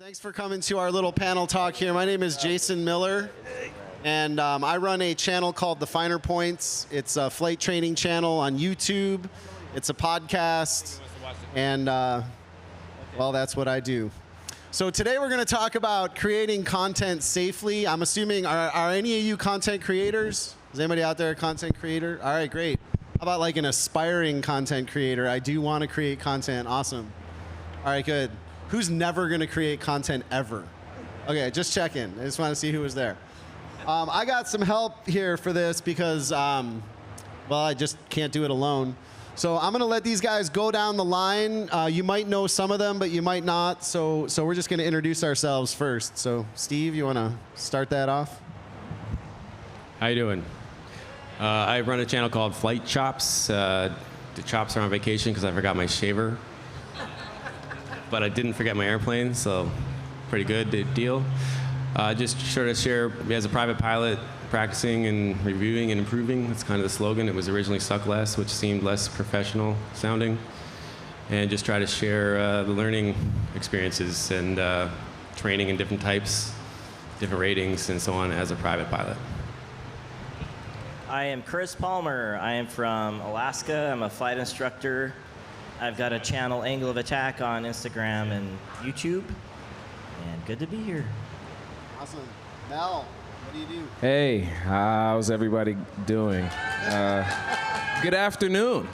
Thanks for coming to our little panel talk here. My name is Jason Miller, and I run a channel called The Finer Points. It's a flight training channel on YouTube. It's a podcast, and well, that's what I do. So today we're going to talk about creating content safely. I'm assuming, are any of you content creators? Is anybody out there a content creator? All right, great. How about like an aspiring content creator? I do want to create content. Awesome. All right, good. Who's never going to create content ever? Okay, just check in. I just want to see who was there. I got some help here for this because, well, I just can't do it alone. So I'm going to let these guys go down the line. You might know some of them, but you might not. So we're just going to introduce ourselves first. So Steve, you want to start that off? How you doing? I run a channel called Flight Chops. The chops are on vacation because I forgot my shaver. But I didn't forget my airplane, so pretty good deal. Just sort of share, as a private pilot, practicing and reviewing and improving. That's kind of the slogan. It was originally Suck Less, which seemed less professional sounding. And just try to share the learning experiences and training in different types, different ratings, and so on as a private pilot. I am Chris Palmer. I am from Alaska. I'm a flight instructor. I've got a channel, Angle of Attack, on Instagram and YouTube. And good to be here. Awesome. Mel, what do you do? Hey, how's everybody doing? Good afternoon.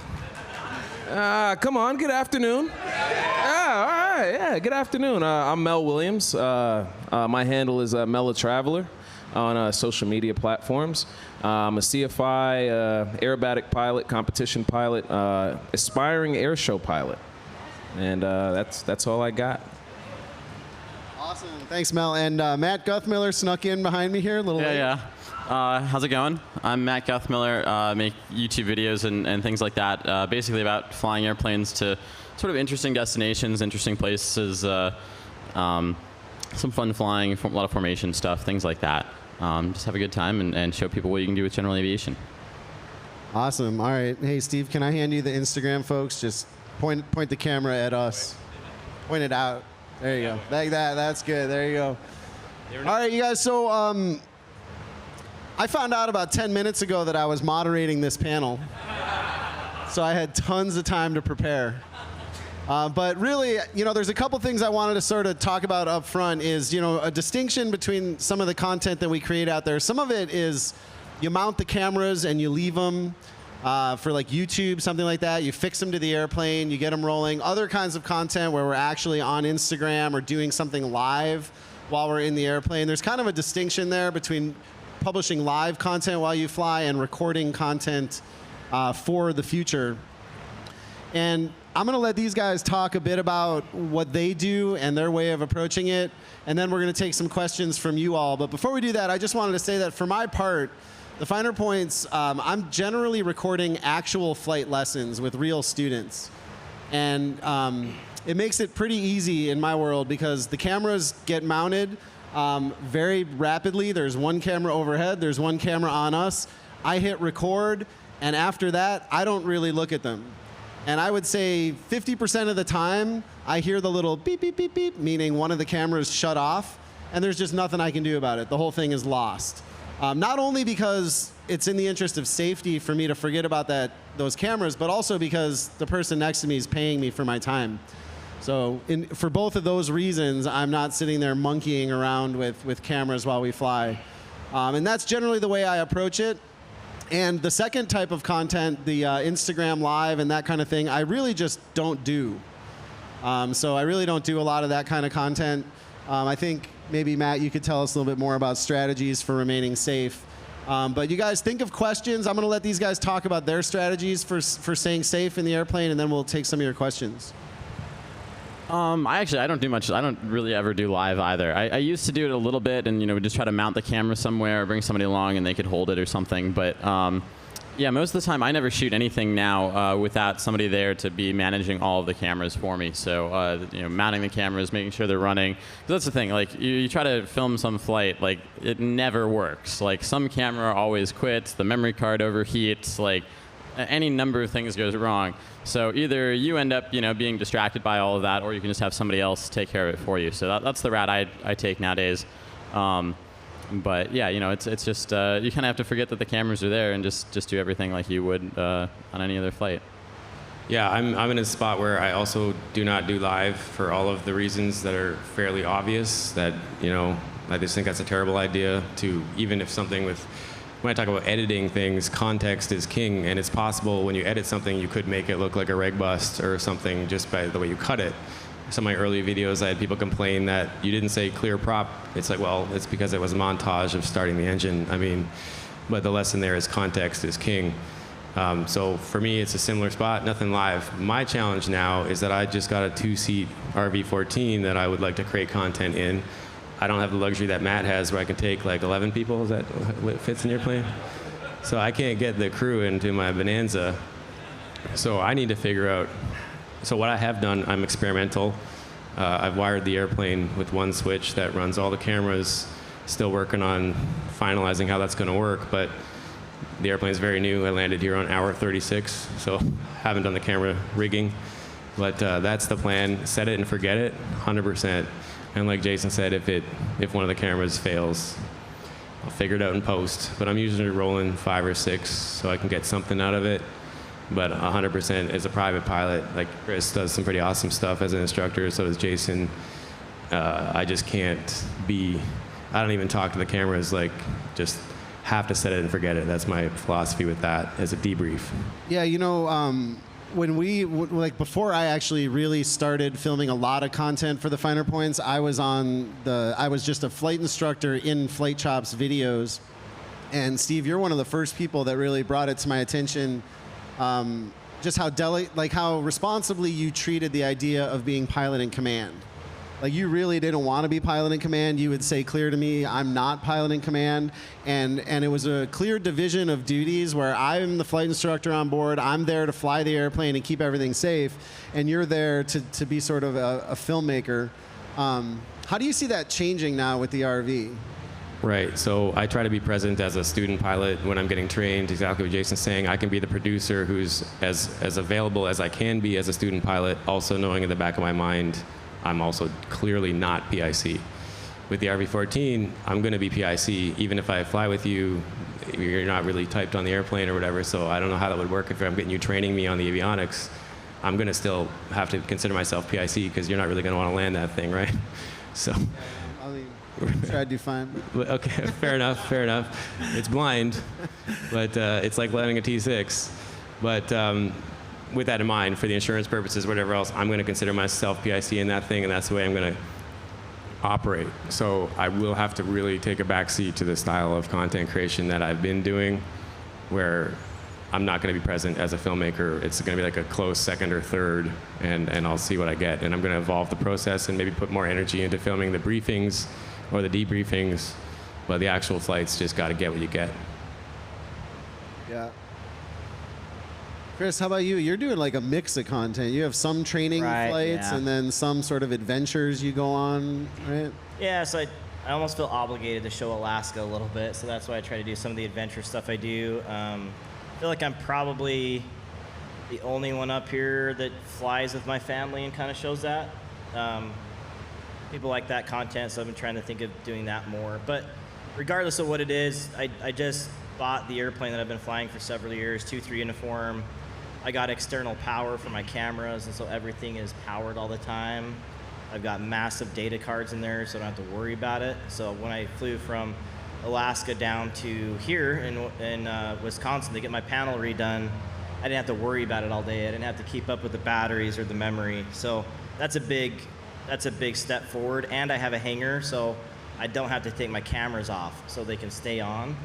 Come on, good afternoon. All right, yeah, good afternoon. I'm Mel Williams. My handle is Mel Traveler on social media platforms. I'm a CFI aerobatic pilot, competition pilot, aspiring air show pilot, and that's all I got. Awesome, thanks, Mel. And Matt Guthmiller snuck in behind me here a little late. Yeah. How's it going? I'm Matt Guthmiller. Make YouTube videos and things like that, basically about flying airplanes to sort of interesting destinations, interesting places, some fun flying, a lot of formation stuff, things like that. Just have a good time and show people what you can do with general aviation. Awesome. All right. Hey, Steve, can I hand you the Instagram, folks? Just point the camera at us. Point it out. There you go. Like that. That's good. There you go. All right, you guys. So I found out about 10 minutes ago that I was moderating this panel. So I had tons of time to prepare. But really, there's a couple things I wanted to sort of talk about up front is, a distinction between some of the content that we create out there. Some of it is you mount the cameras and you leave them for like YouTube, something like that. You fix them to the airplane, you get them rolling. Other kinds of content where we're actually on Instagram or doing something live while we're in the airplane. There's kind of a distinction there between publishing live content while you fly and recording content for the future. And I'm going to let these guys talk a bit about what they do and their way of approaching it, and then we're going to take some questions from you all. But before we do that, I just wanted to say that for my part, the Finer Points, I'm generally recording actual flight lessons with real students. And it makes it pretty easy in my world because the cameras get mounted very rapidly. There's one camera overhead, there's one camera on us. I hit record, and after that, I don't really look at them. And I would say 50% of the time, I hear the little beep, beep, beep, beep, meaning one of the cameras shut off, and there's just nothing I can do about it. The whole thing is lost. Not only because it's in the interest of safety for me to forget about those cameras, but also because the person next to me is paying me for my time. So for both of those reasons, I'm not sitting there monkeying around with cameras while we fly. And that's generally the way I approach it. And the second type of content, the Instagram Live and that kind of thing, I really just don't do. So I really don't do a lot of that kind of content. I think maybe, Matt, you could tell us a little bit more about strategies for remaining safe. But you guys think of questions. I'm going to let these guys talk about their strategies for staying safe in the airplane, and then we'll take some of your questions. I don't do much. I don't really ever do live either. I used to do it a little bit and, just try to mount the camera somewhere or bring somebody along and they could hold it or something. But yeah, most of the time I never shoot anything now without somebody there to be managing all of the cameras for me. So, mounting the cameras, making sure they're running. 'Cause that's the thing, like you try to film some flight, like it never works. Like some camera always quits, the memory card overheats, like any number of things goes wrong. So either you end up, being distracted by all of that, or you can just have somebody else take care of it for you. So that's the route I take nowadays. But yeah, it's just you kind of have to forget that the cameras are there and just do everything like you would on any other flight. Yeah, I'm in a spot where I also do not do live for all of the reasons that are fairly obvious. That I just think that's a terrible idea. Even if something when I talk about editing things, context is king, and it's possible when you edit something, you could make it look like a reg bust or something just by the way you cut it. Some of my early videos, I had people complain that you didn't say clear prop. It's like, well, it's because it was a montage of starting the engine. But the lesson there is context is king. So for me, it's a similar spot, nothing live. My challenge now is that I just got a 2-seat RV14 that I would like to create content in. I don't have the luxury that Matt has where I can take like 11 people. Is that what fits in your plane? So I can't get the crew into my Bonanza. So I need to figure out. So what I have done, I'm experimental. I've wired the airplane with one switch that runs all the cameras. Still working on finalizing how that's going to work, but the airplane's very new. I landed here on hour 36, so haven't done the camera rigging. But that's the plan. Set it and forget it, 100%. And like Jason said, if one of the cameras fails, I'll figure it out in post. But I'm usually rolling 5 or 6 so I can get something out of it. But 100% as a private pilot, like Chris does some pretty awesome stuff as an instructor, so does Jason. I just can't I don't even talk to the cameras, like just have to set it and forget it. That's my philosophy with that as a debrief. Yeah, when before I actually really started filming a lot of content for the Finer Points, I was just a flight instructor in Flight Chops videos. And Steve, you're one of the first people that really brought it to my attention, just how responsibly you treated the idea of being pilot in command. Like, you really didn't want to be pilot in command. You would say clear to me, I'm not pilot in command. And it was a clear division of duties where I'm the flight instructor on board. I'm there to fly the airplane and keep everything safe. And you're there to be sort of a filmmaker. How do you see that changing now with the RV? Right, so I try to be present as a student pilot when I'm getting trained, exactly what Jason's saying. I can be the producer who's as available as I can be as a student pilot, also knowing in the back of my mind, I'm also clearly not PIC. With the RV14, I'm going to be PIC. Even if I fly with you, you're not really typed on the airplane or whatever, so I don't know how that would work if I'm getting you training me on the avionics. I'm going to still have to consider myself PIC because you're not really going to want to land that thing, right? So. Try to do fine. Okay, fair enough. It's blind, but it's like landing a T6. But with that in mind, for the insurance purposes, whatever else, I'm going to consider myself PIC in that thing, and that's the way I'm going to operate. So I will have to really take a backseat to the style of content creation that I've been doing, where I'm not going to be present as a filmmaker. It's going to be like a close second or third, and I'll see what I get. And I'm going to evolve the process and maybe put more energy into filming the briefings or the debriefings, but the actual flights just got to get what you get. Yeah. Chris, how about you? You're doing like a mix of content. You have some training flights and then some sort of adventures you go on, right? Yeah, so I almost feel obligated to show Alaska a little bit, so that's why I try to do some of the adventure stuff I do. I feel like I'm probably the only one up here that flies with my family and kind of shows that. People like that content, so I've been trying to think of doing that more. But regardless of what it is, I just bought the airplane that I've been flying for several years, 2-3 uniform. I got external power for my cameras, and so everything is powered all the time. I've got massive data cards in there, so I don't have to worry about it. So when I flew from Alaska down to here in Wisconsin to get my panel redone, I didn't have to worry about it all day. I didn't have to keep up with the batteries or the memory. So that's a big step forward. And I have a hanger, so I don't have to take my cameras off, so they can stay on.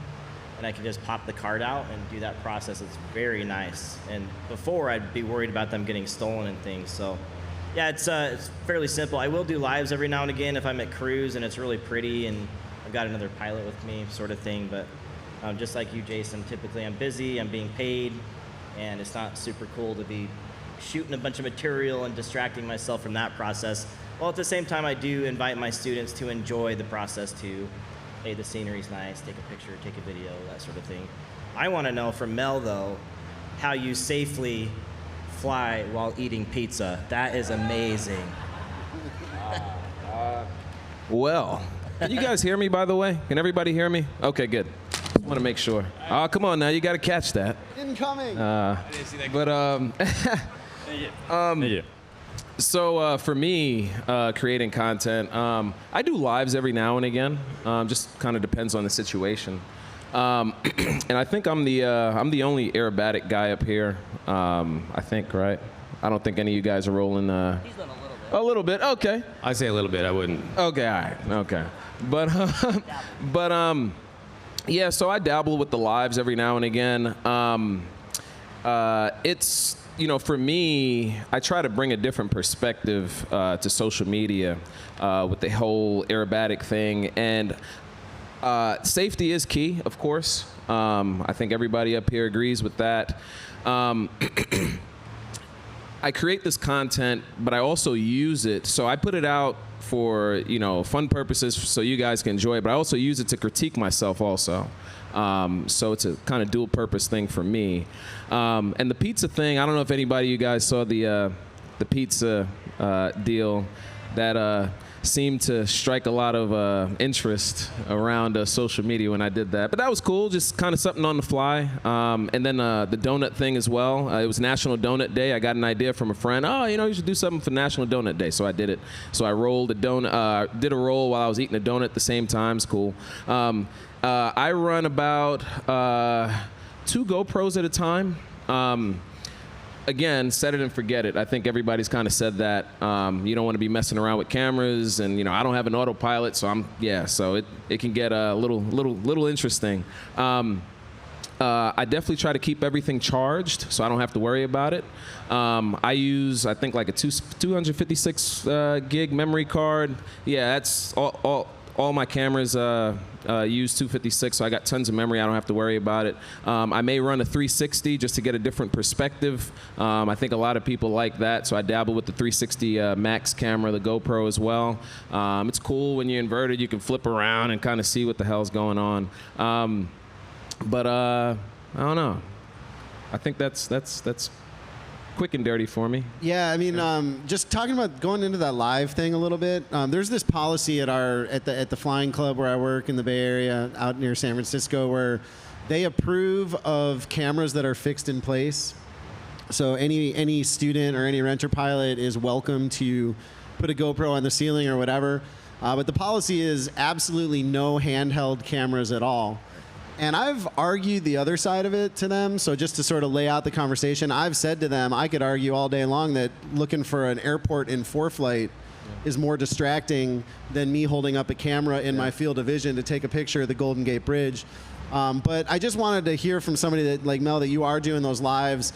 And I can just pop the card out and do that process. It's very nice. And before, I'd be worried about them getting stolen and things. So yeah, it's fairly simple. I will do lives every now and again if I'm at cruise and it's really pretty and I've got another pilot with me, sort of thing. But just like you, Jason, typically I'm busy, I'm being paid, and it's not super cool to be shooting a bunch of material and distracting myself from that process. While at the same time, I do invite my students to enjoy the process too. Hey, the scenery's nice, take a picture, take a video, that sort of thing. I want to know from Mel, though, how you safely fly while eating pizza. That is amazing. Well, can you guys hear me, by the way? Can everybody hear me? Okay, good. I want to make sure. Oh, come on now. You got to catch that. Incoming. So for me, creating content, I do lives every now and again. Just kind of depends on the situation. And I think I'm the only aerobatic guy up here. I think, right? I don't think any of you guys are rolling. He's done a little bit. A little bit. Okay. I say a little bit. I wouldn't. Okay. All right. Okay. But yeah. So I dabble with the lives every now and again. It's, you know, for me, I try to bring a different perspective to social media with the whole aerobatic thing. And safety is key, of course. I think everybody up here agrees with that. I create this content, but I also use it. So I put it out for, you know, fun purposes so you guys can enjoy it, but I also use it to critique myself also. So it's a kind of dual purpose thing for me. And the pizza thing, I don't know if anybody of you guys saw the pizza deal that seemed to strike a lot of interest around social media when I did that. But that was cool, just kind of something on the fly. And then the donut thing as well. It was National Donut Day. I got an idea from a friend. Oh, you know, you should do something for National Donut Day. So I did it. So I rolled a donut, did a roll while I was eating a donut at the same time. It's cool. I run about 2 GoPros at a time. Again, set it and forget it. I think everybody's kind of said that. You don't want to be messing around with cameras, and you know, I don't have an autopilot, so so it can get a little interesting. I definitely try to keep everything charged, so I don't have to worry about it. I use, I think, like a 256 gig memory card. Yeah, that's all my cameras use 256, so I got tons of memory. I don't have to worry about it. I may run a 360 just to get a different perspective. I think a lot of people like that, so I dabble with the 360 Max camera, the GoPro as well. It's cool when you're inverted. You can flip around and kind of see what the hell's going on. But I don't know. I think that's quick and dirty for me. Yeah, I mean, just talking about going into that live thing a little bit. There's this policy at the flying club where I work in the Bay Area, out near San Francisco, where they approve of cameras that are fixed in place. So any student or any renter pilot is welcome to put a GoPro on the ceiling or whatever. But the policy is absolutely no handheld cameras at all. And I've argued the other side of it to them. So just to sort of lay out the conversation, I've said to them, I could argue all day long that looking for an airport in ForeFlight is more distracting than me holding up a camera in my field of vision to take a picture of the Golden Gate Bridge. But I just wanted to hear from somebody that, like Mel, that you are doing those lives.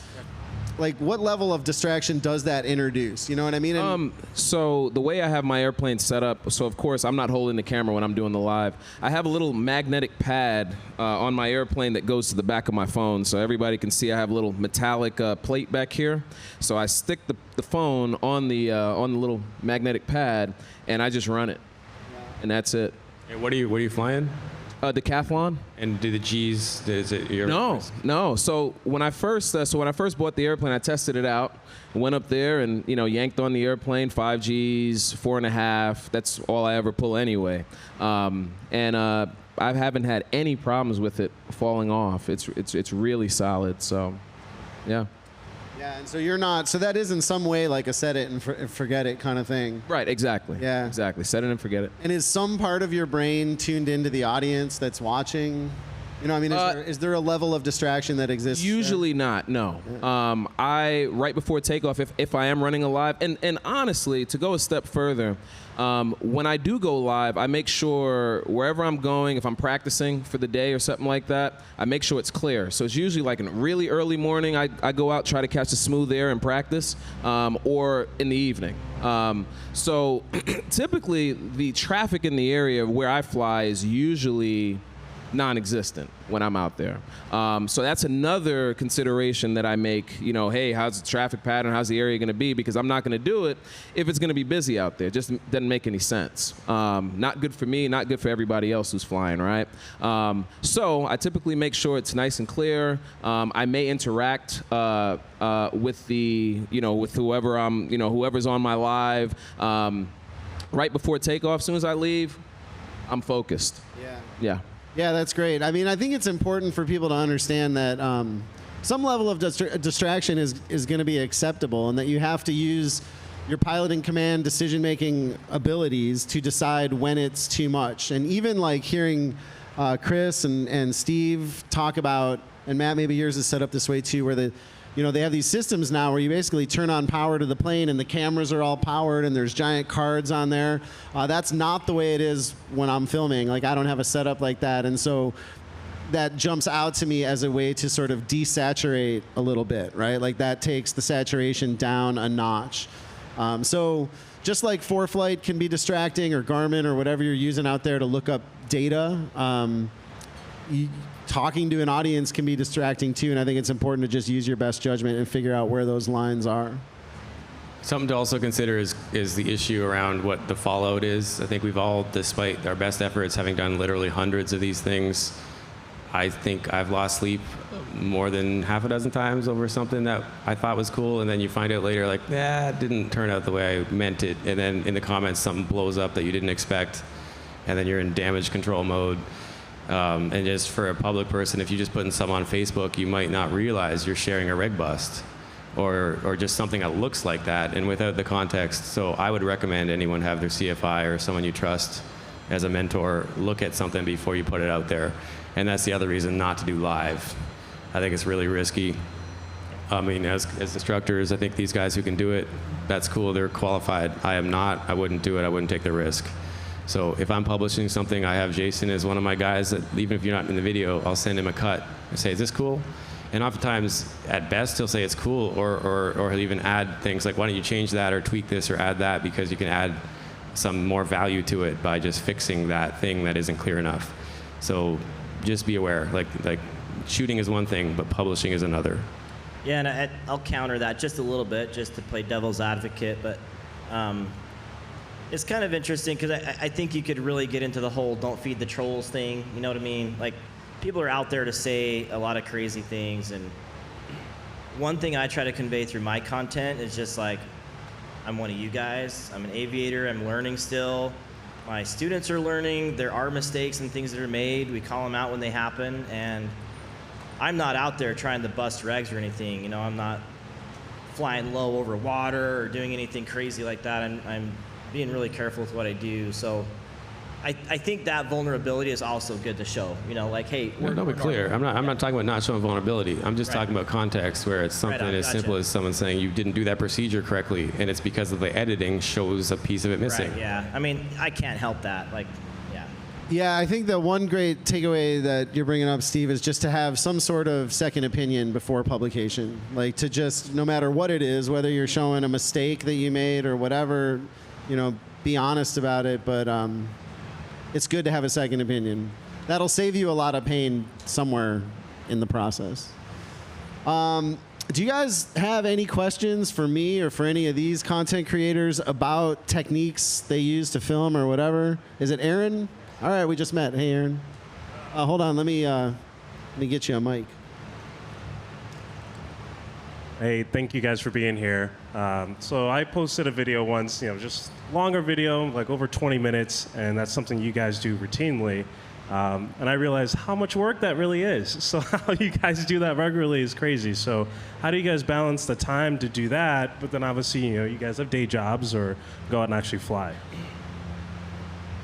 Like, what level of distraction does that introduce? You know what I mean? And so the way I have my airplane set up, so of course I'm not holding the camera when I'm doing the live. I have a little magnetic pad on my airplane that goes to the back of my phone, so everybody can see I have a little metallic plate back here. So I stick the phone on the little magnetic pad, and I just run it, and that's it. Hey, what are you flying? Decathlon. And do the G's? Is it your? No. So when I first bought the airplane, I tested it out. Went up there and yanked on the airplane 5 G's, 4.5. That's all I ever pull anyway. And I haven't had any problems with it falling off. It's really solid. So, yeah. Yeah, and so you're not. So that is in some way like a set it and forget it kind of thing. Right. Exactly. Yeah. Exactly. Set it and forget it. And is some part of your brain tuned into the audience that's watching? You know, I mean, is there a level of distraction that exists? Usually not, no. Yeah. I, right before takeoff, if I am running a live, and honestly, to go a step further, when I do go live, I make sure wherever I'm going, if I'm practicing for the day or something like that, I make sure it's clear. So it's usually like in a really early morning, I go out, try to catch the smooth air and practice, or in the evening. So typically, the traffic in the area where I fly is usually non-existent when I'm out there. So that's another consideration that I make, you know, hey, how's the traffic pattern? How's the area going to be? Because I'm not going to do it if it's going to be busy out there. It just doesn't make any sense. Not good for me, not good for everybody else who's flying, right? So I typically make sure it's nice and clear. I may interact with the, you know, with whoever whoever's on my live. Right before takeoff, as soon as I leave, I'm focused. Yeah. Yeah, that's great. I mean, I think it's important for people to understand that some level of distraction is going to be acceptable, and that you have to use your piloting command decision-making abilities to decide when it's too much. And even like hearing Chris and Steve talk about, and Matt, maybe yours is set up this way too, where they have these systems now where you basically turn on power to the plane and the cameras are all powered and there's giant cards on there. That's not the way it is when I'm filming. Like, I don't have a setup like that. And so that jumps out to me as a way to sort of desaturate a little bit, right? Like, that takes the saturation down a notch. So just like ForeFlight can be distracting, or Garmin, or whatever you're using out there to look up data, talking to an audience can be distracting too, and I think it's important to just use your best judgment and figure out where those lines are. Something to also consider is the issue around what the fallout is. I think we've all, despite our best efforts, having done literally hundreds of these things, I think I've lost sleep more than half a dozen times over something that I thought was cool, and then you find out later, like, it didn't turn out the way I meant it, and then in the comments something blows up that you didn't expect, and then you're in damage control mode. And just for a public person, if you just put some on Facebook, you might not realize you're sharing a reg bust or just something that looks like that, and without the context. So I would recommend anyone have their CFI or someone you trust as a mentor look at something before you put it out there. And that's the other reason not to do live. I think it's really risky. I mean, as instructors, I think these guys who can do it, that's cool, they're qualified. I am not. I wouldn't do it. I wouldn't take the risk. So if I'm publishing something, I have Jason as one of my guys that, even if you're not in the video, I'll send him a cut. I say, is this cool? And oftentimes, at best, he'll say it's cool, or he'll even add things like, why don't you change that or tweak this or add that, because you can add some more value to it by just fixing that thing that isn't clear enough. So just be aware. Like shooting is one thing, but publishing is another. Yeah, and I'll counter that just a little bit, just to play devil's advocate, but it's kind of interesting because I think you could really get into the whole don't feed the trolls thing, you know what I mean? Like, people are out there to say a lot of crazy things, and one thing I try to convey through my content is just like, I'm one of you guys, I'm an aviator, I'm learning still, my students are learning, there are mistakes and things that are made, we call them out when they happen, and I'm not out there trying to bust regs or anything, you know, I'm not flying low over water or doing anything crazy like that. I'm being really careful with what I do. So I think that vulnerability is also good to show. You know, like, hey, we're clear. I'm not talking about not showing vulnerability. I'm just talking about context, where it's something as simple as someone saying you didn't do that procedure correctly, and it's because of the editing shows a piece of it missing. Right, yeah. I mean, I can't help that. Like, yeah. Yeah, I think the one great takeaway that you're bringing up, Steve, is just to have some sort of second opinion before publication. Like, to just, no matter what it is, whether you're showing a mistake that you made or whatever, you know, be honest about it. But it's good to have a second opinion. That'll save you a lot of pain somewhere in the process. Do you guys have any questions for me or for any of these content creators about techniques they use to film or whatever? Is it Aaron? All right, we just met. Hey, Aaron. Hold on, let me get you a mic. Hey, thank you guys for being here. So I posted a video once, you know, just longer video, like over 20 minutes, and that's something you guys do routinely. And I realized how much work that really is. So how you guys do that regularly is crazy. So how do you guys balance the time to do that, but then obviously, you know, you guys have day jobs or go out and actually fly?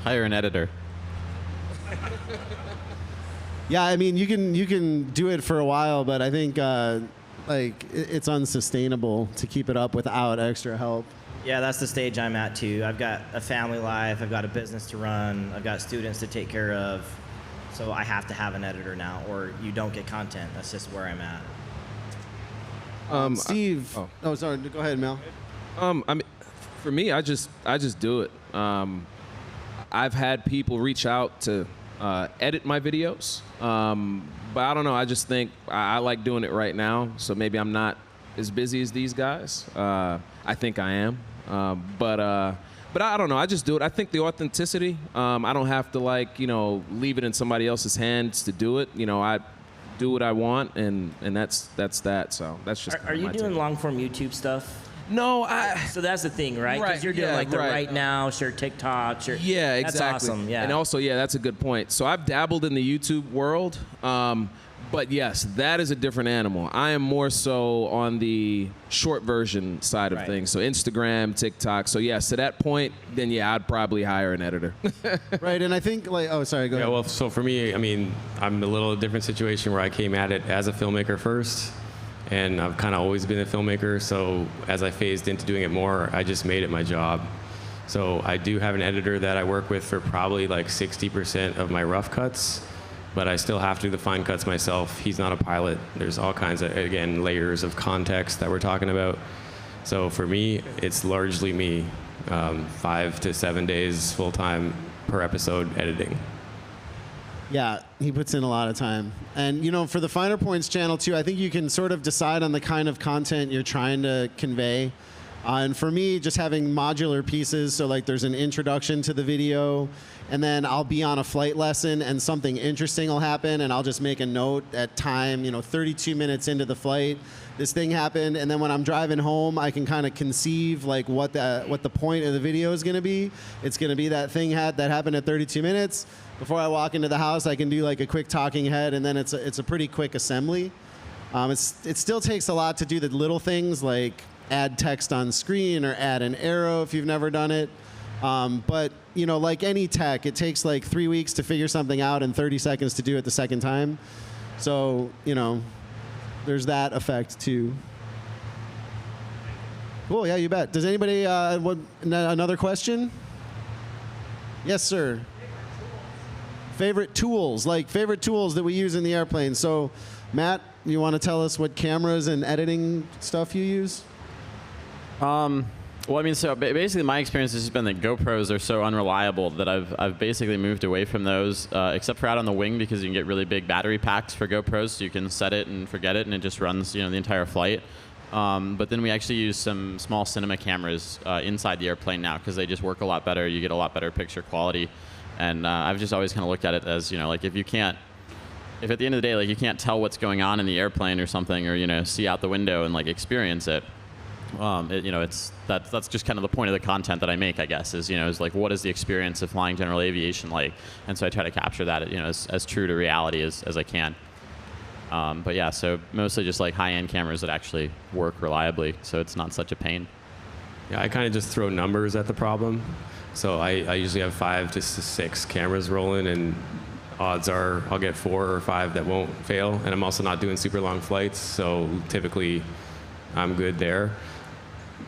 Hire an editor. Yeah, I mean, you can do it for a while, but I think it's unsustainable to keep it up without extra help. Yeah, that's the stage I'm at too. I've got a family life, I've got a business to run, I've got students to take care of. So I have to have an editor now, or you don't get content. That's just where I'm at. Steve. Sorry. Go ahead, Mel. I mean, for me, I just do it. I've had people reach out to edit my videos. But I don't know. I just think I like doing it right now. So maybe I'm not as busy as these guys. I think I am. But I don't know. I just do it. I think the authenticity. I don't have to leave it in somebody else's hands to do it. I do what I want, and that's that. So that's just. Are you doing long form YouTube stuff? No, So that's the thing, right? Because you're doing the right now, share TikTok, share. Yeah, exactly. That's awesome. Yeah. And also, that's a good point. So I've dabbled in the YouTube world, but yes, that is a different animal. I am more so on the short version side of things. So Instagram, TikTok. So yes, to that point, then I'd probably hire an editor. Right, and I think oh, sorry, go ahead. Yeah, well, so for me, I mean, I'm a little different situation where I came at it as a filmmaker first. And I've kind of always been a filmmaker, so as I phased into doing it more, I just made it my job. So I do have an editor that I work with for probably like 60% of my rough cuts, but I still have to do the fine cuts myself. He's not a pilot. There's all kinds of, again, layers of context that we're talking about. So for me, it's largely me, 5 to 7 days full-time per episode editing. Yeah, he puts in a lot of time. And, for the Finer Points channel, too, I think you can sort of decide on the kind of content you're trying to convey. And for me, just having modular pieces, so like there's an introduction to the video, and then I'll be on a flight lesson and something interesting will happen, and I'll just make a note at time, 32 minutes into the flight, this thing happened, and then when I'm driving home, I can kind of conceive like what the point of the video is going to be. It's going to be that thing that happened at 32 minutes. Before I walk into the house, I can do like a quick talking head, and then it's a pretty quick assembly. It still takes a lot to do the little things like add text on screen or add an arrow if you've never done it. But like any tech, it takes like 3 weeks to figure something out and 30 seconds to do it the second time. So there's that effect too. Cool, yeah, you bet. Does anybody another question? Yes, sir. Favorite tools that we use in the airplane. So, Matt, you want to tell us what cameras and editing stuff you use? Well, I mean, so basically my experience has just been that GoPros are so unreliable that I've basically moved away from those, except for out on the wing because you can get really big battery packs for GoPros, so you can set it and forget it, and it just runs the entire flight. But then we actually use some small cinema cameras inside the airplane now because they just work a lot better. You get a lot better picture quality. And I've just always kind of looked at it as, like if at the end of the day, like you can't tell what's going on in the airplane or something, or, see out the window and like experience it, that's just kind of the point of the content that I make, I guess, is like what is the experience of flying general aviation like? And so I try to capture that, as true to reality as I can. But yeah, so mostly just like high-end cameras that actually work reliably, so it's not such a pain. Yeah, I kind of just throw numbers at the problem. So I usually have 5 to 6 cameras rolling, and odds are I'll get 4 or 5 that won't fail. And I'm also not doing super long flights, so typically I'm good there.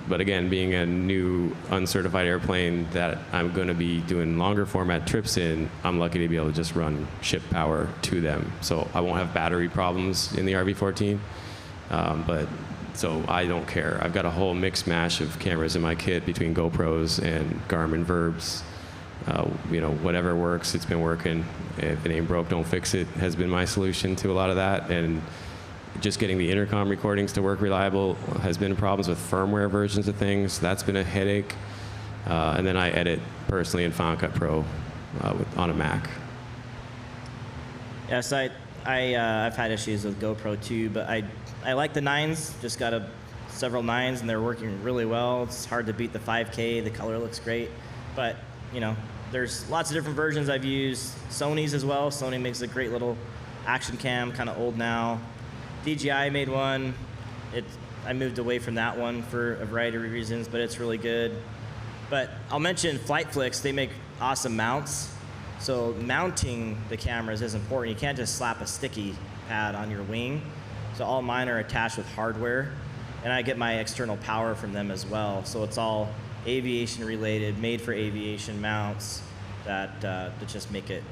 But again, being a new uncertified airplane that I'm going to be doing longer format trips in, I'm lucky to be able to just run ship power to them. So I won't have battery problems in the RV-14. So I don't care. I've got a whole mix mash of cameras in my kit between GoPros and Garmin Verbs. Whatever works, it's been working. If it ain't broke, don't fix it has been my solution to a lot of that. And just getting the intercom recordings to work reliable has been problems with firmware versions of things. That's been a headache. And then I edit personally in Final Cut Pro on a Mac. Yes, I've had issues with GoPro too, but I like the 9s. Just got several 9s, and they're working really well. It's hard to beat the 5K. The color looks great, but there's lots of different versions I've used. Sony's as well. Sony makes a great little action cam, kind of old now. DJI made one. I moved away from that one for a variety of reasons, but it's really good. But I'll mention FlightFlix. They make awesome mounts. So mounting the cameras is important. You can't just slap a sticky pad on your wing. So all mine are attached with hardware, and I get my external power from them as well. So it's all aviation related, made for aviation mounts that just make it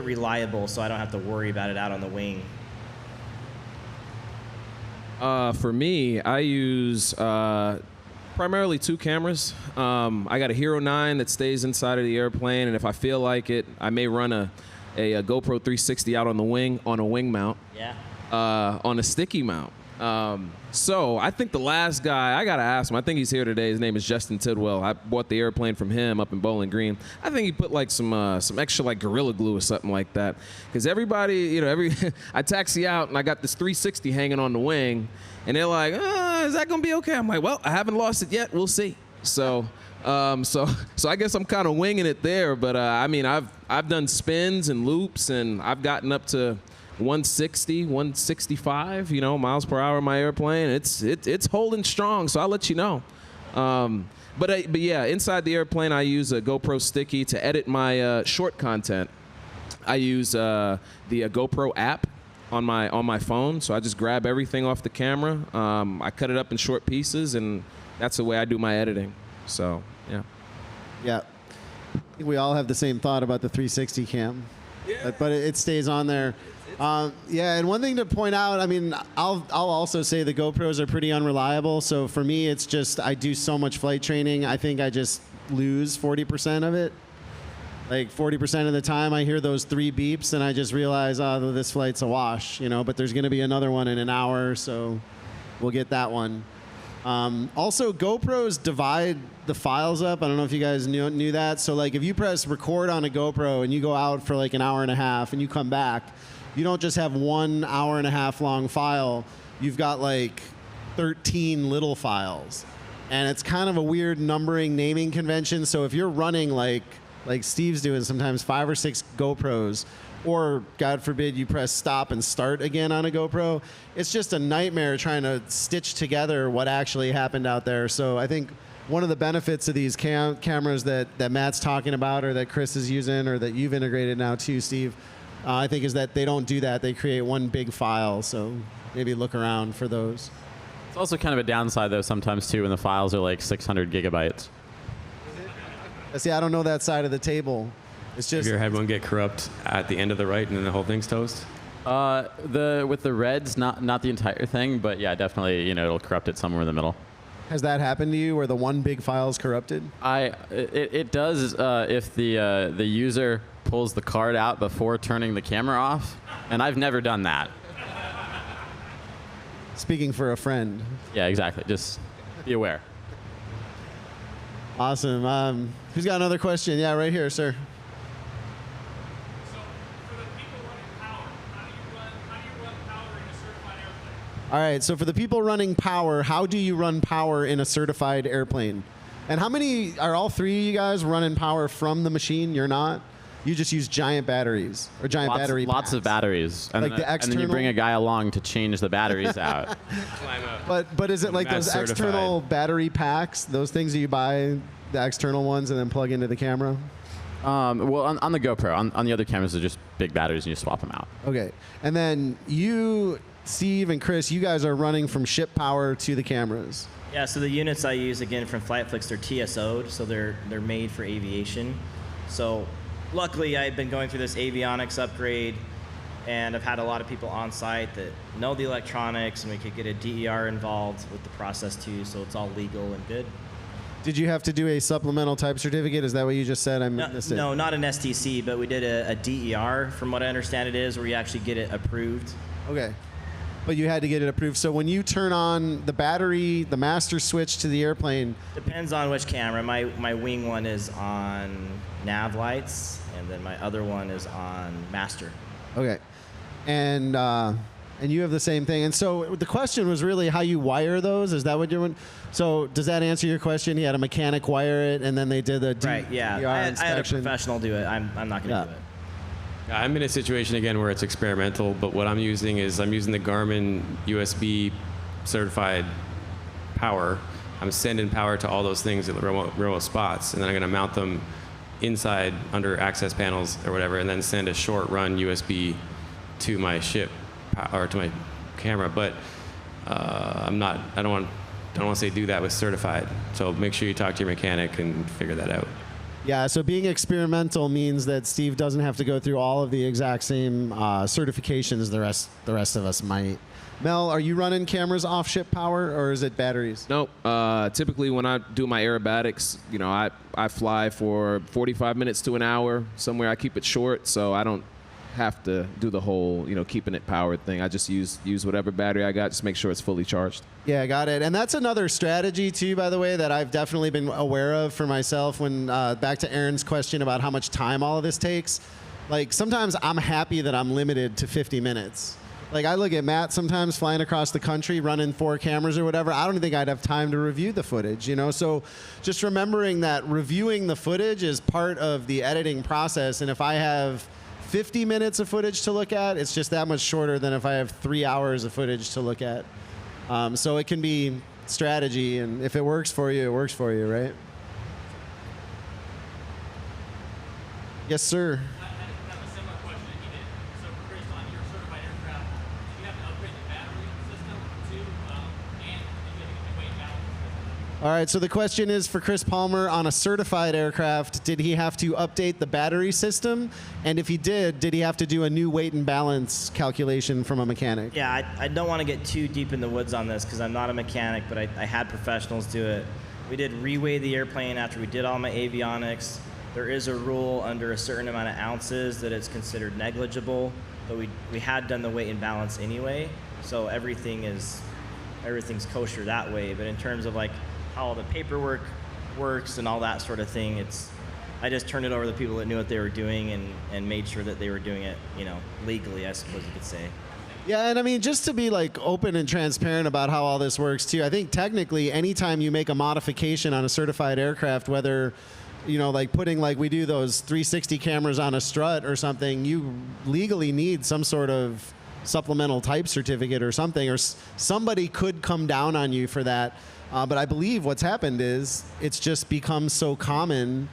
reliable, so I don't have to worry about it out on the wing. For me, I use primarily 2 cameras. I got a Hero 9 that stays inside of the airplane, and if I feel like it, I may run a GoPro 360 out on the wing on a wing mount. Yeah. On a sticky mount. So I think the last guy, I gotta ask him, I think he's here today, his name is Justin Tidwell. I bought the airplane from him up in Bowling Green. I think he put like some extra like Gorilla Glue or something like that. Because everybody, you know, I taxi out and I got this 360 hanging on the wing, and they're like, is that gonna be okay? I'm like, well, I haven't lost it yet, we'll see. So I guess I'm kind of winging it there, but I mean, I've done spins and loops, and I've gotten up to 160, 165, you know, miles per hour in my airplane. It's holding strong, so I'll let you know. But yeah, inside the airplane, I use a GoPro Sticky to edit my short content. I use the GoPro app on my phone, so I just grab everything off the camera. I cut it up in short pieces, and that's the way I do my editing. So yeah. Yeah. I think we all have the same thought about the 360 cam. Yeah. But it stays on there. Yeah, and one thing to point out, I mean, I'll also say the GoPros are pretty unreliable. So for me, it's just I do so much flight training. I think I just lose 40% of it. Like 40% of the time, I hear those 3 beeps, and I just realize, oh, this flight's a wash, you know. But there's going to be another one in an hour, so we'll get that one. Also, GoPros divide the files up. I don't know if you guys knew that. So like if you press record on a GoPro and you go out for like an hour and a half and you come back, you don't just have 1 hour and a half long file. You've got like 13 little files. And it's kind of a weird numbering naming convention. So if you're running like Steve's doing sometimes 5 or 6 GoPros, or God forbid you press stop and start again on a GoPro, it's just a nightmare trying to stitch together what actually happened out there. So I think one of the benefits of these cameras that Matt's talking about, or that Chris is using, or that you've integrated now too, Steve, I think is that they don't do that. They create one big file. So maybe look around for those. It's also kind of a downside though sometimes too when the files are like 600 gigabytes. See, I don't know that side of the table. It's just. Have you ever had one get corrupt at the end of the write and then the whole thing's toast? With the reds, not the entire thing, but yeah, definitely, you know, it'll corrupt it somewhere in the middle. Has that happened to you, where the one big file is corrupted? It does if the user pulls the card out before turning the camera off, and I've never done that. Speaking for a friend. Yeah, exactly. Just be aware. Awesome. Who's got another question? Yeah, right here, sir. So, for the people running power, how do you run power in a certified airplane? All right, so for the people running power, how do you run power in a certified airplane? And how many, are all 3 of you guys running power from the machine? You're not? You just use giant batteries, or giant battery packs. Lots of batteries. And like the external? And then you bring a guy along to change the batteries out. But is it like those external battery packs, those things that you buy, the external ones, and then plug into the camera? Well, on the GoPro, on the other cameras, they're just big batteries, and you swap them out. Okay. And then you, Steve and Chris, you guys are running from ship power to the cameras. Yeah, so the units I use, again, from FlightFlix, they're TSO'd, so they're made for aviation. So luckily, I've been going through this avionics upgrade, and I've had a lot of people on site that know the electronics, and we could get a DER involved with the process too, so it's all legal and good. Did you have to do a supplemental type certificate? Is that what you just said? I missed it. No, not an STC, but we did a DER, from what I understand it is, where you actually get it approved. Okay. But you had to get it approved. So when you turn on the battery, the master switch to the airplane. Depends on which camera. My wing one is on nav lights, and then my other one is on master. Okay. And you have the same thing. And so the question was really how you wire those. Is that what you're? So does that answer your question? He had a mechanic wire it, and then they did the right. Yeah. I had a professional do it. I'm not going to do it. I'm in a situation again where it's experimental, but what I'm using is the Garmin USB certified power. I'm sending power to all those things at remote spots, and then I'm going to mount them inside under access panels or whatever, and then send a short run USB to my ship or to my camera. But I don't want to say do that with certified. So make sure you talk to your mechanic and figure that out. Yeah, so being experimental means that Steve doesn't have to go through all of the exact same certifications the rest of us might. Mel, are you running cameras off ship power, or is it batteries? Nope. Typically, when I do my aerobatics, you know, I fly for 45 minutes to an hour. Somewhere I keep it short, so I don't have to do the whole, you know, keeping it powered thing. I just use whatever battery I got, just make sure it's fully charged. Yeah, got it. And that's another strategy too, by the way, that I've definitely been aware of for myself. When back to Aaron's question about how much time all of this takes, like sometimes I'm happy that I'm limited to 50 minutes. Like I look at Matt sometimes flying across the country, running 4 cameras or whatever. I don't think I'd have time to review the footage, you know? So just remembering that reviewing the footage is part of the editing process. And if I have 50 minutes of footage to look at, it's just that much shorter than if I have 3 hours of footage to look at. So it can be strategy, and if it works for you, it works for you, right? Yes, sir. I have a similar question that he did. So, Chris, on your certified aircraft, do you have to upgrade the battery system too, and do you have to get the weight balance? All right, so the question is for Chris Palmer, on a certified aircraft, did he have to update the battery system? And if he did he have to do a new weight and balance calculation from a mechanic? Yeah, I don't want to get too deep in the woods on this because I'm not a mechanic, but I had professionals do it. We did reweigh the airplane after we did all my avionics. There is a rule under a certain amount of ounces that it's considered negligible, but we had done the weight and balance anyway, so everything's kosher that way. But in terms of like how all the paperwork works and all that sort of thing, I just turned it over to the people that knew what they were doing and made sure that they were doing it, you know, legally, I suppose you could say. Yeah, and I mean, just to be like open and transparent about how all this works too, I think technically anytime you make a modification on a certified aircraft, whether, you know, like putting, like we do those 360 cameras on a strut or something, you legally need some sort of supplemental type certificate or something, or somebody could come down on you for that. But I believe what's happened is it's just become so common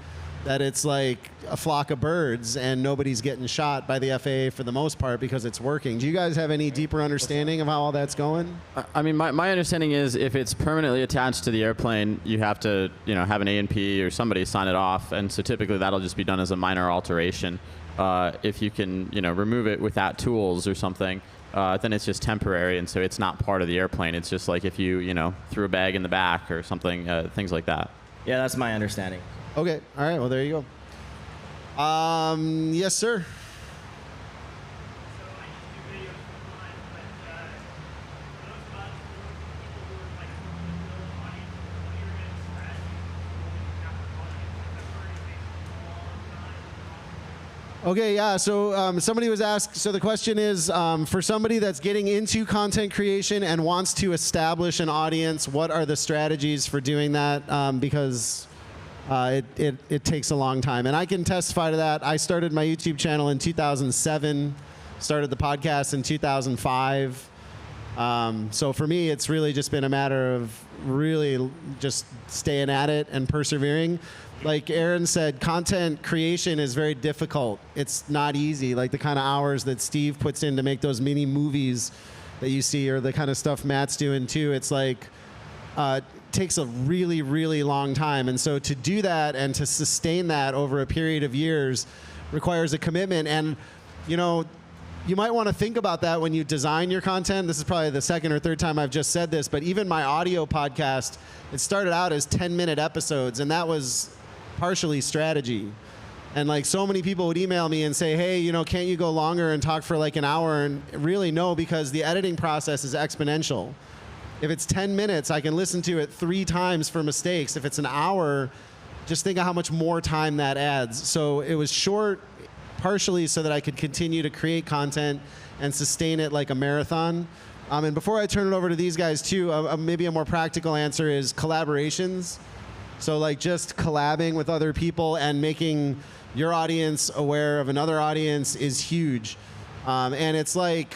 that it's like a flock of birds and nobody's getting shot by the FAA for the most part because it's working. Do you guys have any deeper understanding of how all that's going? I mean, my understanding is if it's permanently attached to the airplane, you have to, you know, have an A&P or somebody sign it off, and so typically that'll just be done as a minor alteration. If you can, you know, remove it without tools or something, then it's just temporary, and so it's not part of the airplane. It's just like if you know, threw a bag in the back or something, things like that. Yeah, that's my understanding. Okay, all right, well, there you go. Yes, sir. Okay, yeah, so somebody was asked, so the question is, for somebody that's getting into content creation and wants to establish an audience, what are the strategies for doing that? Because it takes a long time. And I can testify to that. I started my YouTube channel in 2007, started the podcast in 2005. So for me, it's really just been a matter of really just staying at it and persevering. Like Aaron said, content creation is very difficult. It's not easy. Like the kind of hours that Steve puts in to make those mini movies that you see, or the kind of stuff Matt's doing too, it's like, takes a really, really long time. And so to do that and to sustain that over a period of years requires a commitment. And, you know, you might want to think about that when you design your content. This is probably the second or third time I've just said this, but even my audio podcast, it started out as 10-minute episodes, and that was partially strategy. And like so many people would email me and say, hey, you know, can't you go longer and talk for like an hour? And really no, because the editing process is exponential. If it's 10 minutes, I can listen to it 3 times for mistakes. If it's an hour, just think of how much more time that adds. So it was short partially so that I could continue to create content and sustain it like a marathon. And before I turn it over to these guys too, maybe a more practical answer is collaborations. So like just collabing with other people and making your audience aware of another audience is huge. And it's like,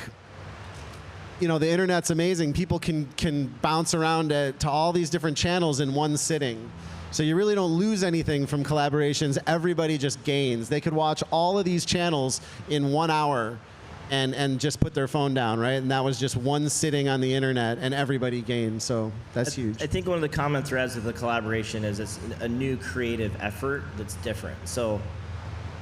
you know, the internet's amazing. People can bounce around to all these different channels in one sitting. So you really don't lose anything from collaborations. Everybody just gains. They could watch all of these channels in 1 hour and just put their phone down, right? And that was just one sitting on the internet, and everybody gained. So that's huge. I think one of the common threads of the collaboration is it's a new creative effort that's different. So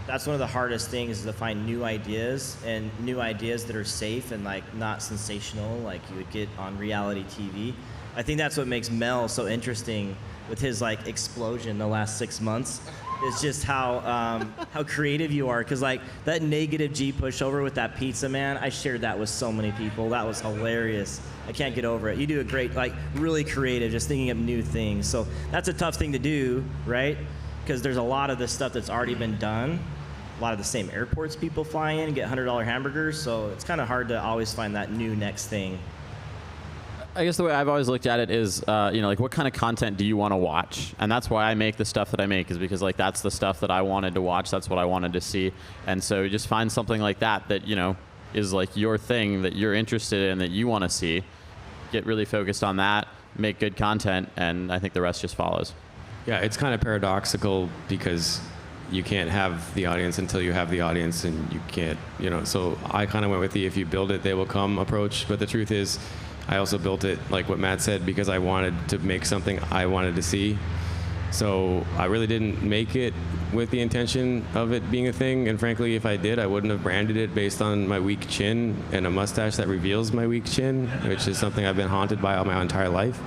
that's one of the hardest things, is to find new ideas, and new ideas that are safe and like not sensational like you would get on reality TV. I think that's what makes Mel so interesting with his like explosion the last 6 months. It's just how creative you are, because like that negative G pushover with that pizza, man, I shared that with so many people. That was hilarious. I can't get over it. You do a great, like really creative, just thinking of new things. So that's a tough thing to do, right? Because there's a lot of this stuff that's already been done. A lot of the same airports people fly in and get $100 hamburgers. So it's kind of hard to always find that new next thing. I guess the way I've always looked at it is, like what kind of content do you want to watch? And that's why I make the stuff that I make, is because like that's the stuff that I wanted to watch. That's what I wanted to see. And so you just find something like that that, is like your thing that you're interested in, that you want to see. Get really focused on that, make good content, and I think the rest just follows. Yeah, it's kind of paradoxical because you can't have the audience until you have the audience, and you can't, so I kind of went with the if you build it, they will come approach. But the truth is, I also built it, like what Matt said, because I wanted to make something I wanted to see. So I really didn't make it with the intention of it being a thing. And frankly, if I did, I wouldn't have branded it based on my weak chin and a mustache that reveals my weak chin, which is something I've been haunted by all my entire life.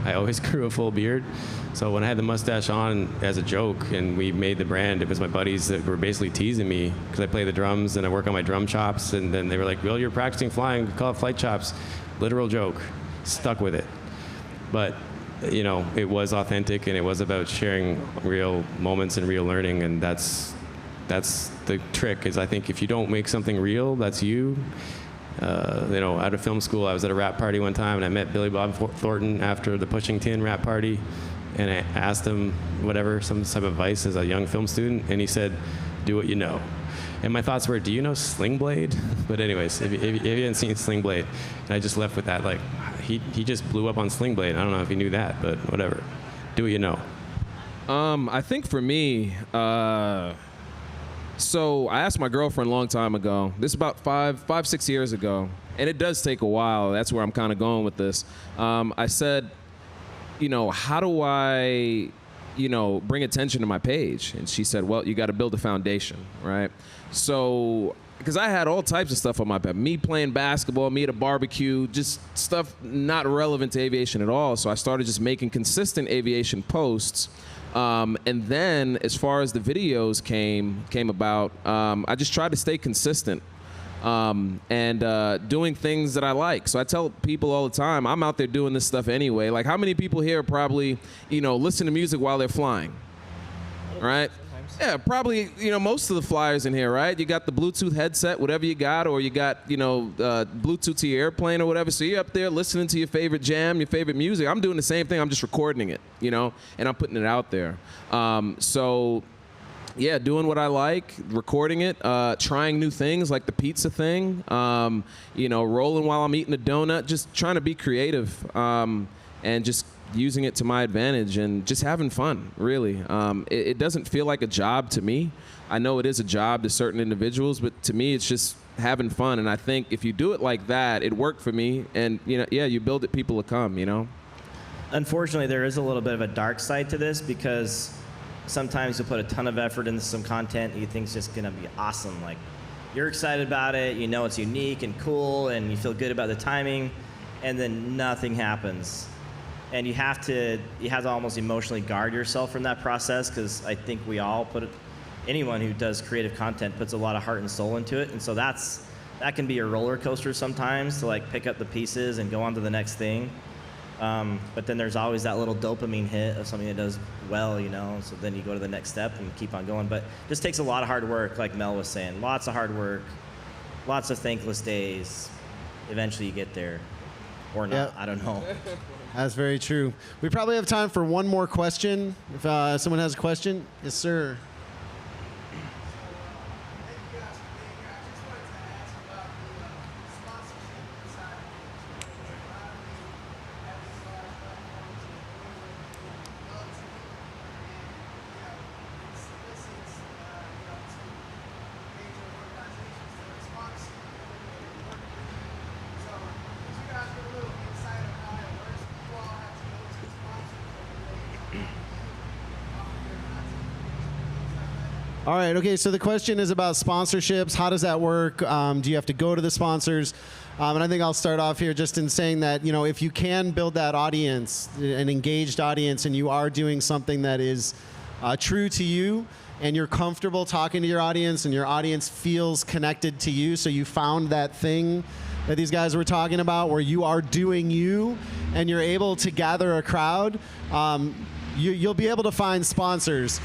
I always grew a full beard. So when I had the mustache on as a joke and we made the brand, it was my buddies that were basically teasing me because I play the drums and I work on my drum chops. And then they were like, well, you're practicing flying, call it flight chops. Literal joke. Stuck with it. But, it was authentic, and it was about sharing real moments and real learning. And that's the trick, is I think if you don't make something real, that's you. Out of film school, I was at a rap party one time, and I met Billy Bob Thornton after the Pushing Tin rap party. And I asked him some type of advice as a young film student, and he said, do what you know. And my thoughts were, do you know Sling Blade? But anyways, if you hadn't seen Sling Blade, and I just left with that, like, he just blew up on Sling Blade. I don't know if he knew that, but whatever. Do what you know. I think for me, so I asked my girlfriend a long time ago. This is about 6 years ago, and it does take a while. That's where I'm kind of going with this. I said, how do I bring attention to my page? And she said, well, you got to build a foundation, right? So, because I had all types of stuff on my page. Me playing basketball, me at a barbecue, just stuff not relevant to aviation at all. So I started just making consistent aviation posts. And then as far as the videos came about, I just tried to stay consistent. And doing things that I like. So I tell people all the time, I'm out there doing this stuff anyway. Like, how many people here probably, listen to music while they're flying? Right? Yeah, probably, most of the flyers in here, right? You got the Bluetooth headset, whatever you got, or you got, Bluetooth to your airplane or whatever. So you're up there listening to your favorite jam, your favorite music. I'm doing the same thing. I'm just recording it, and I'm putting it out there. Yeah, doing what I like, recording it, trying new things like the pizza thing, rolling while I'm eating a donut, just trying to be creative, and just using it to my advantage and just having fun, really. It doesn't feel like a job to me. I know it is a job to certain individuals, but to me, it's just having fun. And I think if you do it like that, it worked for me. And, you build it, people will come, Unfortunately, there is a little bit of a dark side to this, because sometimes you put a ton of effort into some content and you think it's just going to be awesome. Like, you're excited about it, it's unique and cool, and you feel good about the timing, and then nothing happens. And you have to almost emotionally guard yourself from that process, because I think we all anyone who does creative content puts a lot of heart and soul into it. And so that can be a roller coaster sometimes, to like pick up the pieces and go on to the next thing. But then there's always that little dopamine hit of something that does well, so then you go to the next step and keep on going. But it just takes a lot of hard work, like Mel was saying. Lots of hard work, lots of thankless days. Eventually you get there. Or not, Yeah. I don't know. That's very true. We probably have time for one more question. If someone has a question. Yes, sir. All right. Okay. So the question is about sponsorships. How does that work? Do you have to go to the sponsors? And I think I'll start off here just in saying that, if you can build that audience, an engaged audience, and you are doing something that is true to you, and you're comfortable talking to your audience, and your audience feels connected to you, so you found that thing that these guys were talking about where you are doing you, and you're able to gather a crowd, you'll be able to find sponsors.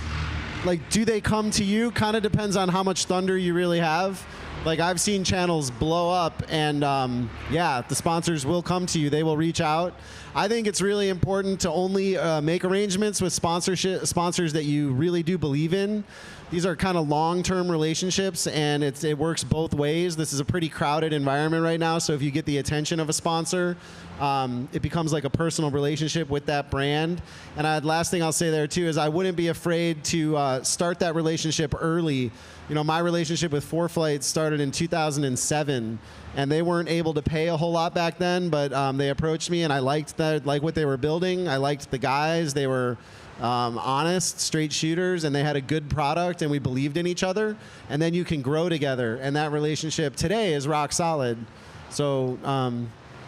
Like, do they come to you? Kind of depends on how much thunder you really have. Like, I've seen channels blow up, and the sponsors will come to you. They will reach out. I think it's really important to only make arrangements with sponsors that you really do believe in. These are kind of long-term relationships, and it works both ways. This is a pretty crowded environment right now, so if you get the attention of a sponsor, it becomes like a personal relationship with that brand. And last thing I'll say there, too, is I wouldn't be afraid to start that relationship early. My relationship with 4Flight started in 2007, and they weren't able to pay a whole lot back then, but they approached me, and I liked what they were building. I liked the guys. They were honest, straight shooters, and they had a good product, and we believed in each other. And then you can grow together, and that relationship today is rock solid. So,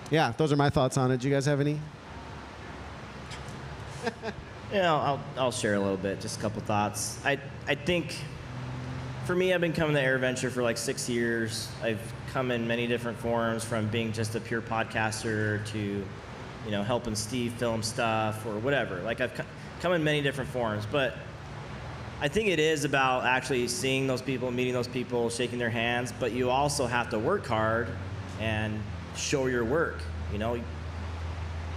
those are my thoughts on it. Do you guys have any? I'll share a little bit, just a couple thoughts. I think, for me, I've been coming to AirVenture for like 6 years. I've come in many different forms, from being just a pure podcaster to, helping Steve film stuff or whatever. Like, I've come in many different forms, but I think it is about actually seeing those people, meeting those people, shaking their hands, but you also have to work hard and show your work,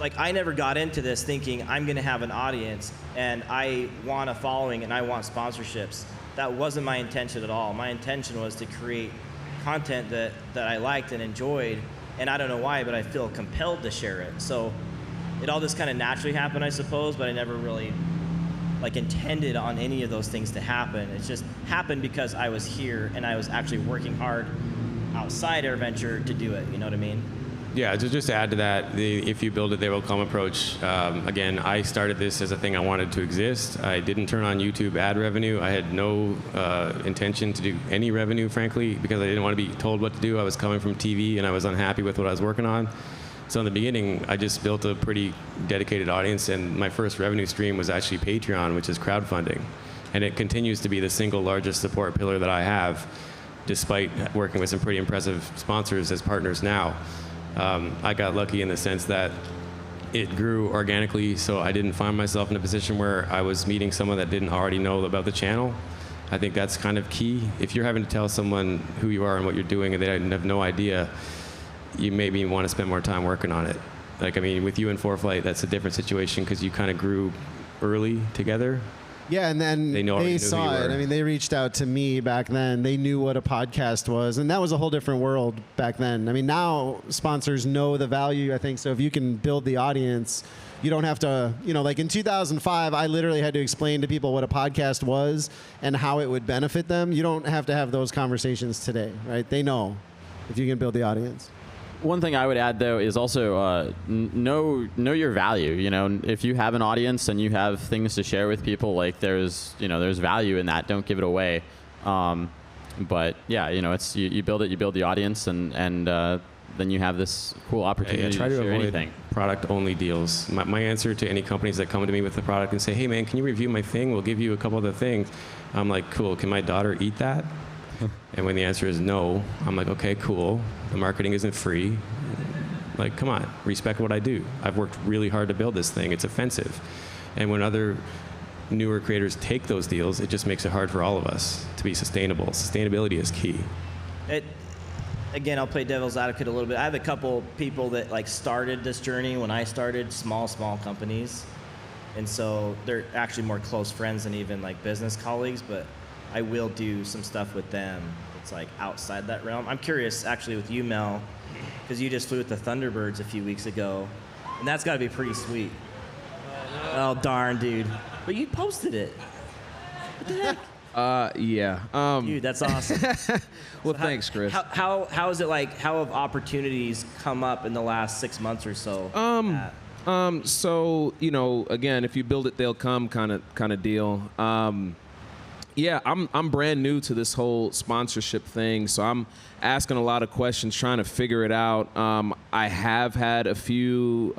Like, I never got into this thinking I'm going to have an audience and I want a following and I want sponsorships. That wasn't my intention at all. My intention was to create content that I liked and enjoyed, and I don't know why, but I feel compelled to share it. So it all just kind of naturally happened, I suppose, but I never really intended on any of those things to happen. It just happened because I was here and I was actually working hard outside AirVenture to do it. You know what I mean? Yeah, to just add to that, if you build it, they will come approach. Again, I started this as a thing I wanted to exist. I didn't turn on YouTube ad revenue. I had no intention to do any revenue, frankly, because I didn't want to be told what to do. I was coming from TV, and I was unhappy with what I was working on. So in the beginning, I just built a pretty dedicated audience, and my first revenue stream was actually Patreon, which is crowdfunding. And it continues to be the single largest support pillar that I have, despite working with some pretty impressive sponsors as partners now. I got lucky in the sense that it grew organically, so I didn't find myself in a position where I was meeting someone that didn't already know about the channel. I think that's kind of key. If you're having to tell someone who you are and what you're doing and they have no idea, you maybe want to spend more time working on it. With you and 4Flight, that's a different situation because you kind of grew early together. Yeah, and then they saw it. They reached out to me back then. They knew what a podcast was, and that was a whole different world back then. Now sponsors know the value, I think, so if you can build the audience, you don't have to, like in 2005, I literally had to explain to people what a podcast was and how it would benefit them. You don't have to have those conversations today, right? They know if you can build the audience. One thing I would add, though, is also know your value. If you have an audience and you have things to share with people, there's value in that. Don't give it away. But yeah, it's you build it, you build the audience, and then you have this cool opportunity try to share avoid anything. Product-only deals. My answer to any companies that come to me with the product and say, "Hey, man, can you review my thing? We'll give you a couple other things." I'm like, "Cool. Can my daughter eat that?" And when the answer is no, I'm like, okay, cool. The marketing isn't free. Come on, respect what I do. I've worked really hard to build this thing. It's offensive. And when other newer creators take those deals, it just makes it hard for all of us to be sustainable. Sustainability is key. Again, I'll play devil's advocate a little bit. I have a couple people that started this journey when I started, small companies. And so they're actually more close friends than even business colleagues, but I will do some stuff with them that's outside that realm. I'm curious, actually, with you, Mel, because you just flew with the Thunderbirds a few weeks ago, and that's got to be pretty sweet. Oh, darn, dude. But you posted it. What the heck? Yeah. Dude, that's awesome. Well, so thanks, Chris. How is it how have opportunities come up in the last 6 months or so? So, again, if you build it, they'll come kind of deal. Yeah, I'm brand new to this whole sponsorship thing, so I'm asking a lot of questions, trying to figure it out. I have had a few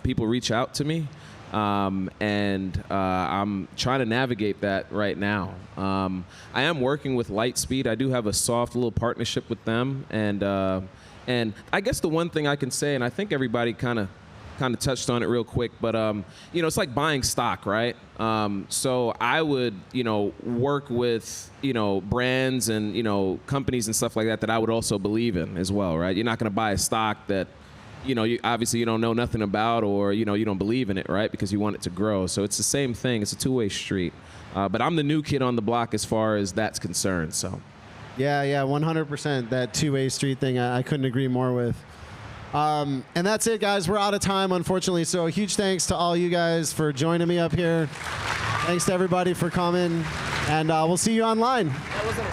people reach out to me, and I'm trying to navigate that right now. I am working with Lightspeed. I do have a soft little partnership with them, and I guess the one thing I can say, and I think everybody kind of touched on it real quick, but it's like buying stock, right? So I would, work with, brands and, companies and stuff like that I would also believe in as well, right? You're not going to buy a stock that, you obviously you don't know nothing about, or, you don't believe in it, right? Because you want it to grow. So it's the same thing. It's a two-way street. But I'm the new kid on the block as far as that's concerned, so. Yeah, 100%. That two-way street thing, I couldn't agree more with. And that's it, guys. We're out of time, unfortunately. So a huge thanks to all you guys for joining me up here. Thanks to everybody for coming. And we'll see you online. That wasn't a